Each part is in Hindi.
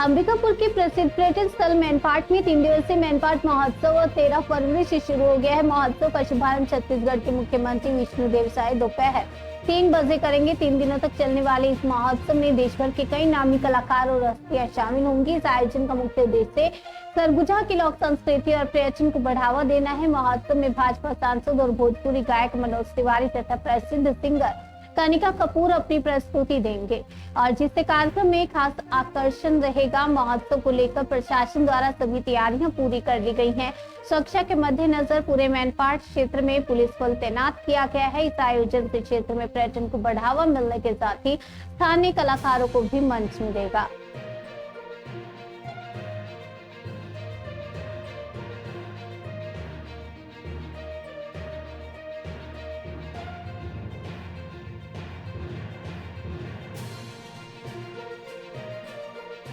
अंबिकापुर के प्रसिद्ध पर्यटन स्थल मैनपाट में 3 दिवसीय मैनपाट महोत्सव और 13 फरवरी से शुरू हो गया है। महोत्सव का शुभारंभ छत्तीसगढ़ के मुख्यमंत्री विष्णुदेव साय दोपहर 3 बजे करेंगे। 3 दिनों तक चलने वाले इस महोत्सव में देश भर के कई नामी कलाकार और हस्तियां शामिल होंगी। इस आयोजन का मुख्य उद्देश्य सरगुजा की लोक संस्कृति और पर्यटन को बढ़ावा देना है। महोत्सव में भाजपा सांसद और भोजपुरी गायक मनोज तिवारी तथा प्रसिद्ध सिंगर कनिका कपूर अपनी प्रस्तुति देंगे और जिससे कार्यक्रम में खास आकर्षण रहेगा। महोत्सव को लेकर प्रशासन द्वारा सभी तैयारियां पूरी कर ली गई हैं। सुरक्षा के मद्देनजर पूरे मैनपाट क्षेत्र में पुलिस बल तैनात किया गया है। इस आयोजन से क्षेत्र में पर्यटन को बढ़ावा मिलने के साथ ही स्थानीय कलाकारों को भी मंच मिलेगा।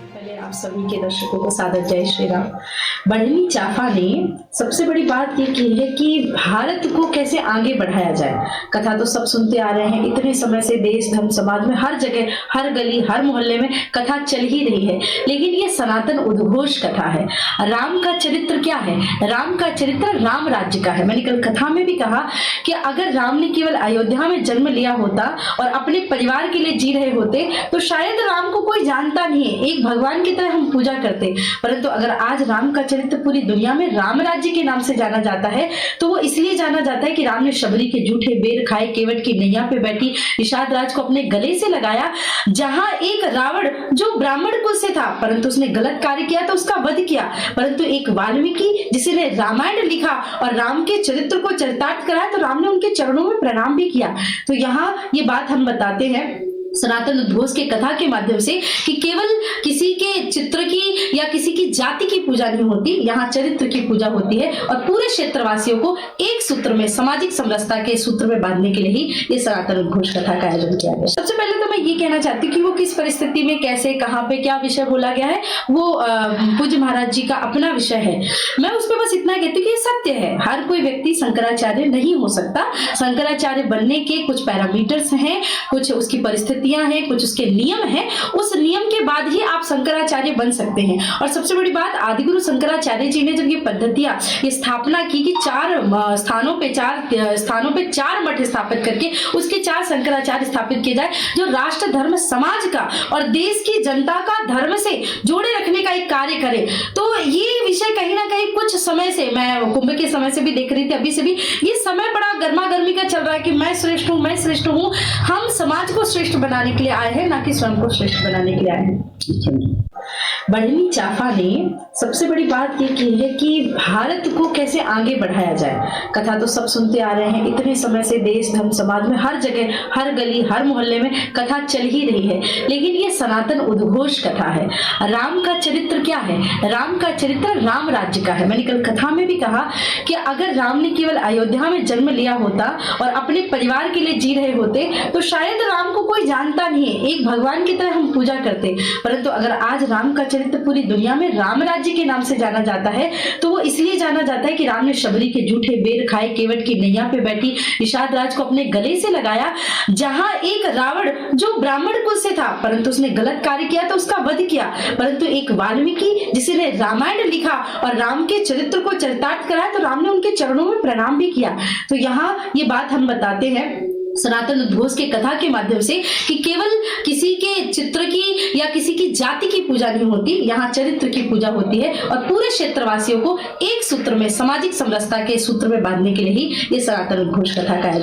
पहले आप सभी के दर्शकों को सादर जय श्री राम। बढ़नी चाफा ने सबसे बड़ी बात ये की है कि भारत को कैसे आगे बढ़ाया जाए। कथा तो सब सुनते आ रहे हैं इतने समय से, देश धर्म समाज में हर जगह, हर गली, हर मोहल्ले में कथा चल ही रही है, लेकिन ये सनातन उद्घोष कथा है। राम का चरित्र क्या है? राम का चरित्र राम राज्य का है। मैंने कल कथा में भी कहा कि अगर राम ने केवल अयोध्या में जन्म लिया होता और अपने परिवार के लिए जी रहे होते तो शायद राम को कोई जानता नहीं है, एक भगवान की तरह हम पूजा करते। परंतु अगर आज राम का चरित्र पूरी दुनिया में राम राज्य के नाम से जाना जाता है तो वो इसलिए जाना जाता है कि राम ने शबरी के झूठे बेर खाए, केवट की नैया पे बैठी निषाद राज को अपने गले से लगाया। जहां एक रावण जो ब्राह्मण कुल से था परंतु उसने गलत कार्य किया तो उसका वध किया, परंतु एक वाल्मीकि जिसने रामायण लिखा और राम के चरित्र को चरितार्थ कराया तो राम ने उनके चरणों में प्रणाम भी किया। तो यहाँ ये बात हम बताते हैं सनातन उद्घोष के कथा के माध्यम से कि केवल किसी के चित्र की या किसी की जाति की पूजा नहीं होती, यहाँ चरित्र की पूजा होती है और पूरे क्षेत्रवासियों को एक सूत्र में, सामाजिक समरसता के सूत्र में बांधने के लिए ही ये सनातन उद्घोष कथा का आयोजन किया गया। सबसे पहले तो मैं ये कहना चाहती हूँ कि वो किस परिस्थिति में, कैसे, कहाँ पे क्या विषय बोला गया है, वो पूज्य महाराज जी का अपना विषय है। मैं उस पर बस इतना कहती हूँ कि ये सत्य है, हर कोई व्यक्ति शंकराचार्य नहीं हो सकता। शंकराचार्य बनने के कुछ पैरामीटर्स हैं, कुछ उसकी परिस्थितियां हैं, कुछ उसके नियम हैं। उस नियम के बाद ही आप शंकराचार्य बन सकते हैं। और सबसे बड़ी बात, आदिगुरु शंकराचार्य जी ने जब ये पद्धतियां, ये स्थापना की कि 4 स्थानों पे 4 मठ स्थापित करके उसके 4 शंकराचार्य स्थापित किए जाए, जो राष्ट्र धर्म समाज का और देश की जनता का धर्म से जोड़े रखने का एक कार्य करे। तो ये विषय कहीं ना कहीं कुछ समय से, मैं कुंभ के समय से भी देख रही थी, अभी से भी ये समय बड़ा गर्मा गर्मी का चल रहा है कि मैं श्रेष्ठ हूँ, मैं श्रेष्ठ हूँ। हम समाज को श्रेष्ठ बनाने के लिए आए हैं, ना कि स्वयं को श्रेष्ठ बनाने के लिए आए हैं। बढ़नी चाफा ने सबसे बड़ी बात ये की है कि भारत को कैसे आगे बढ़ाया जाए। कथा तो सब सुनते आ रहे हैं इतने समय से, देश धर्म समाज में हर जगह, हर गली, हर मोहल्ले में कथा चल ही रही है, लेकिन ये सनातन उद्घोष कथा है। राम का चरित्र क्या है? राम का चरित्र राम राज्य का है। मैंने कल कथा में भी कहा कि अगर राम ने केवल अयोध्या में जन्म लिया होता और अपने परिवार के लिए जी रहे होते तो शायद राम को कोई जानता नहीं है, एक भगवान की तरह हम पूजा करते। परंतु अगर आज राम का चरित्र पूरी दुनिया में राम राज्य के नाम से जाना जाता है तो वो इसलिए जाना जाता है कि राम ने शबरी के झूठे बेर खाए, केवट की नैया पे बैठी निषाद राज को अपने गले से लगाया। जहां एक रावण जो ब्राह्मण कुल से था परंतु उसने गलत कार्य किया तो उसका वध किया, परंतु एक वाल्मीकि जिसने रामायण लिखा और राम के चरित्र को चरितार्थ कराया तो राम ने उनके चरणों में प्रणाम भी किया। तो यहाँ ये बात हम बताते हैं सनातन उद्घोष के कथा के माध्यम से कि केवल किसी के चित्र की या किसी की जाति की पूजा नहीं होती, यहाँ चरित्र की पूजा होती है और पूरे क्षेत्रवासियों को एक सूत्र में, सामाजिक समरसता के सूत्र में बांधने के लिए ही ये सनातन उद्घोष कथा का आयोजन